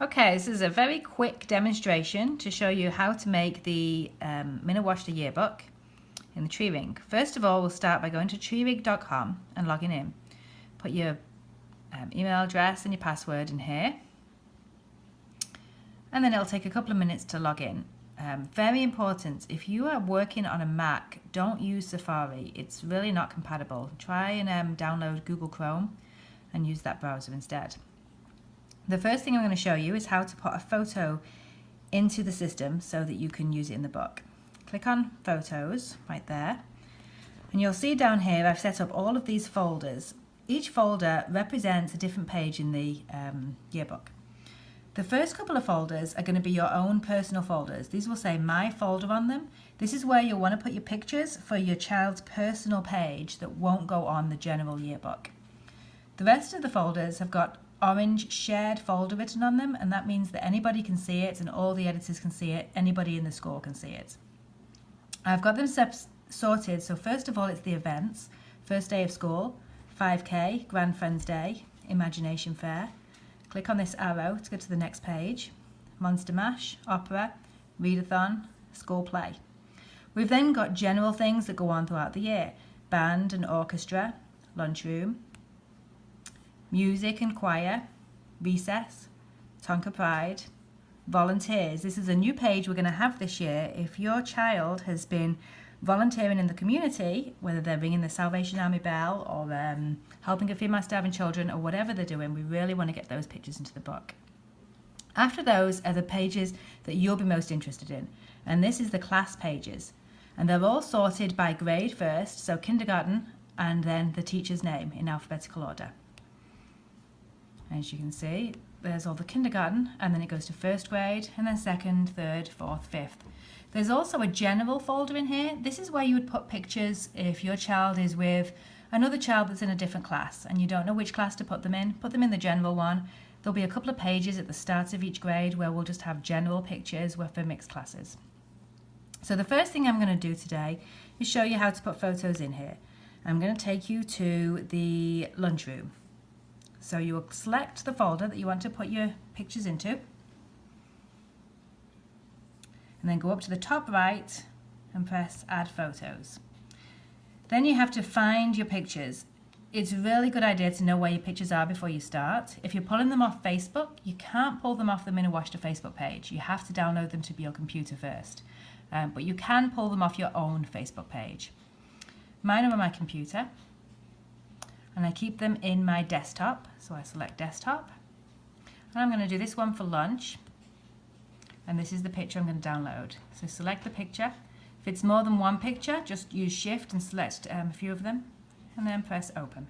Okay, this is a very quick demonstration to show you how to make the Minnewaska yearbook in the Treering. First of all, we'll start by going to treering.com and logging in. Put your email address and your password in here. And then it'll take a couple of minutes to log in. Very important, if you are working on a Mac, don't use Safari. It's really not compatible. Try and download Google Chrome and use that browser instead. The first thing I'm going to show you is how to put a photo into the system so that you can use it in the book. Click on Photos right there, and you'll see down here I've set up all of these folders. Each folder represents a different page in the yearbook. The first couple of folders are going to be your own personal folders. These will say My Folder on them. This is where you'll want to put your pictures for your child's personal page that won't go on the general yearbook. The rest of the folders have got orange shared folder written on them, and that means that anybody can see it and all the editors can see it, anybody in the school can see it. I've got them sorted, so first of all it's the events, first day of school, 5K, Grand Friends Day, Imagination Fair. Click on this arrow to go to the next page, Monster Mash, Opera, Readathon, School Play. We've then got general things that go on throughout the year, band and orchestra, lunchroom, music and choir, recess, Tonka Pride, volunteers. This is a new page we're going to have this year. If your child has been volunteering in the community, whether they're ringing the Salvation Army bell or helping a female starving children or whatever they're doing, we really want to get those pictures into the book. After those are the pages that you'll be most interested in, and this is the class pages, and they're all sorted by grade first, so kindergarten and then the teacher's name in alphabetical order. As you can see, there's all the kindergarten, and then it goes to first grade, and then second, third, fourth, fifth. There's also a general folder in here. This is where you would put pictures if your child is with another child that's in a different class and you don't know which class to put them in the general one. There'll be a couple of pages at the start of each grade where we'll just have general pictures for mixed classes. So the first thing I'm going to do today is show you how to put photos in here. I'm going to take you to the lunchroom. So you will select the folder that you want to put your pictures into, and then go up to the top right and press Add Photos. Then you have to find your pictures. It's a really good idea to know where your pictures are before you start. If you're pulling them off Facebook, you can't pull them off the Minnewaska Facebook page. You have to download them to your computer first. But you can pull them off your own Facebook page. Mine are on my computer, and I keep them in my desktop, so I select desktop, and I'm going to do this one for lunch, and this is the picture I'm going to download. So select the picture. If it's more than one picture, just use shift and select a few of them, and then press open.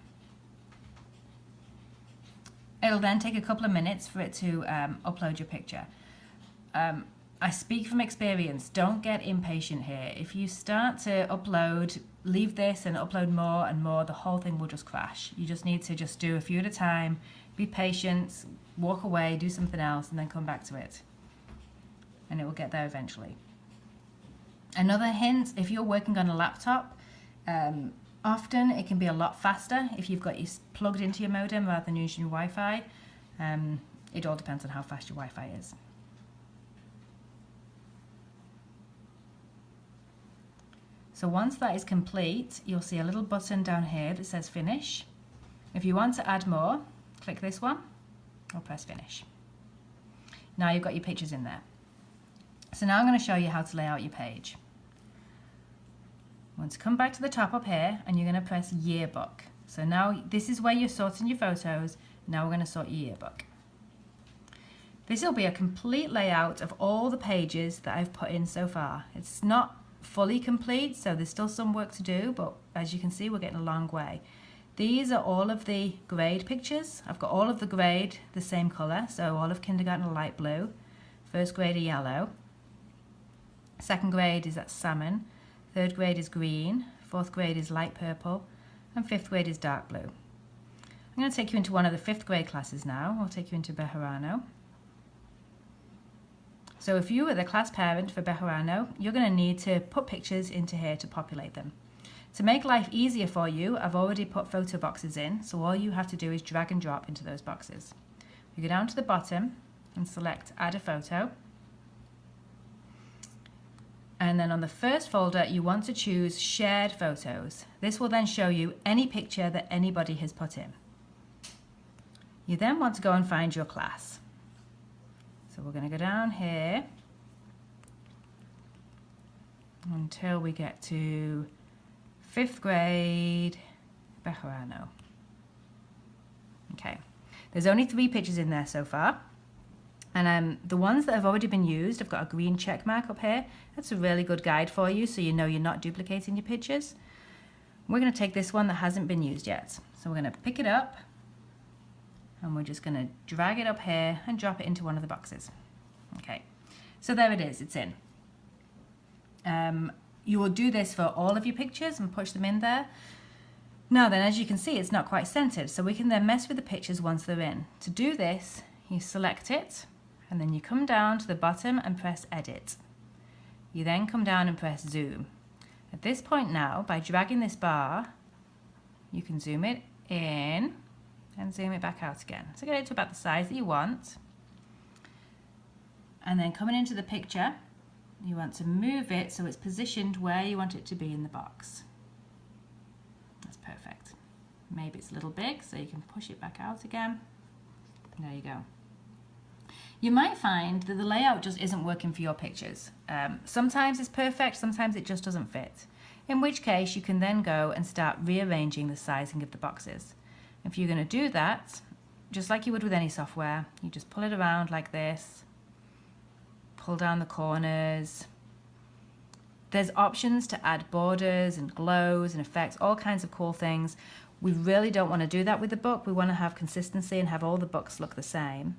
It'll then take a couple of minutes for it to upload your picture. I speak from experience, don't get impatient here. If you start to upload, leave this and upload more and more, the whole thing will just crash. You just need to just do a few at a time, be patient, walk away, do something else, and then come back to it. And it will get there eventually. Another hint, if you're working on a laptop, often it can be a lot faster if you've got you plugged into your modem rather than using your Wi-Fi. It all depends on how fast your Wi-Fi is. So once that is complete, you'll see a little button down here that says Finish. If you want to add more, click this one or press Finish. Now you've got your pictures in there. So now I'm going to show you how to lay out your page. You want to come back to the top up here and you're going to press Yearbook. So now this is where you're sorting your photos. Now we're going to sort your yearbook. This will be a complete layout of all the pages that I've put in so far. It's not fully complete, so there's still some work to do, but as you can see, we're getting a long way. These are all of the grade pictures. I've got all of the grade the same color, so all of kindergarten are light blue, first grade are yellow, second grade is that salmon, third grade is green, fourth grade is light purple, and fifth grade is dark blue. I'm going to take you into one of the fifth grade classes now. I'll take you into Bejarano. So if you were the class parent for Bejarano, you're going to need to put pictures into here to populate them. To make life easier for you, I've already put photo boxes in, so all you have to do is drag and drop into those boxes. You go down to the bottom, and select Add a Photo. And then on the first folder, you want to choose Shared Photos. This will then show you any picture that anybody has put in. You then want to go and find your class. So we're going to go down here until we get to 5th grade Bejarano. Okay, there's only 3 pictures in there so far. And the ones that have already been used, I've got a green check mark up here. That's a really good guide for you, so you know you're not duplicating your pictures. We're going to take this one that hasn't been used yet. So we're going to pick it up, and we're just going to drag it up here and drop it into one of the boxes. Okay, so there it is, it's in. You will do this for all of your pictures and push them in there. Now then, as you can see, it's not quite centered, so we can then mess with the pictures once they're in. To do this, you select it, and then you come down to the bottom and press Edit. You then come down and press Zoom. At this point now, by dragging this bar, you can zoom it in and zoom it back out again. So get it to about the size that you want. And then coming into the picture, you want to move it so it's positioned where you want it to be in the box. That's perfect. Maybe it's a little big, so you can push it back out again. There you go. You might find that the layout just isn't working for your pictures. Sometimes it's perfect, sometimes it just doesn't fit. In which case you can then go and start rearranging the sizing of the boxes. If you're going to do that, just like you would with any software, you just pull it around like this, pull down the corners. There's options to add borders and glows and effects, all kinds of cool things. We really don't want to do that with the book. We want to have consistency and have all the books look the same.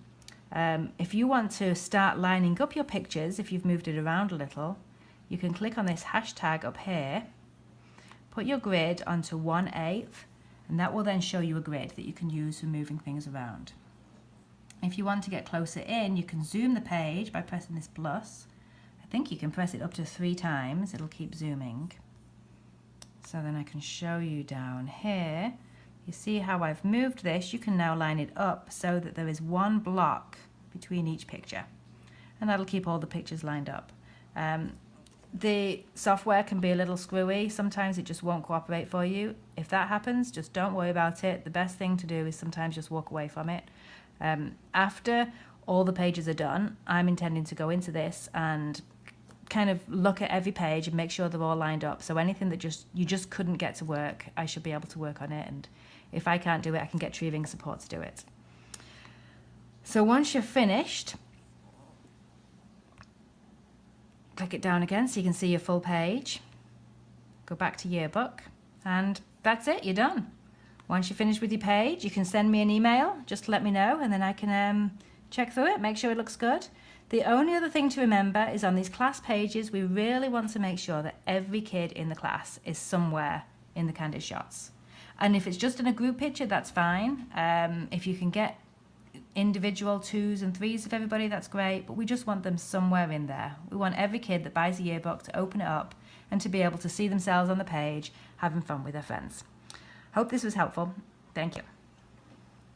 If you want to start lining up your pictures, if you've moved it around a little, you can click on this hashtag up here, put your grid onto 1/8, and that will then show you a grid that you can use for moving things around. If you want to get closer in, you can zoom the page by pressing this plus. I think you can press it up to 3 times, it'll keep zooming. So then I can show you down here. You see how I've moved this? You can now line it up so that there is one block between each picture. And that'll keep all the pictures lined up. The software can be a little screwy. Sometimes it just won't cooperate for you. If that happens, just don't worry about it. The best thing to do is sometimes just walk away from it. After all the pages are done, I'm intending to go into this and kind of look at every page and make sure they're all lined up. So anything that you just couldn't get to work, I should be able to work on it. And if I can't do it, I can get Treering support to do it. So once you're finished, click it down again so you can see your full page. Go back to Yearbook, and that's it, you're done. Once you're finished with your page, you can send me an email, just to let me know, and then I can check through it, make sure it looks good. The only other thing to remember is on these class pages, we really want to make sure that every kid in the class is somewhere in the candid shots. And if it's just in a group picture, that's fine. If you can get individual 2s and 3s of everybody, that's great, but we just want them somewhere in there. We want every kid that buys a yearbook to open it up and to be able to see themselves on the page having fun with their friends. Hope this was helpful. Thank you.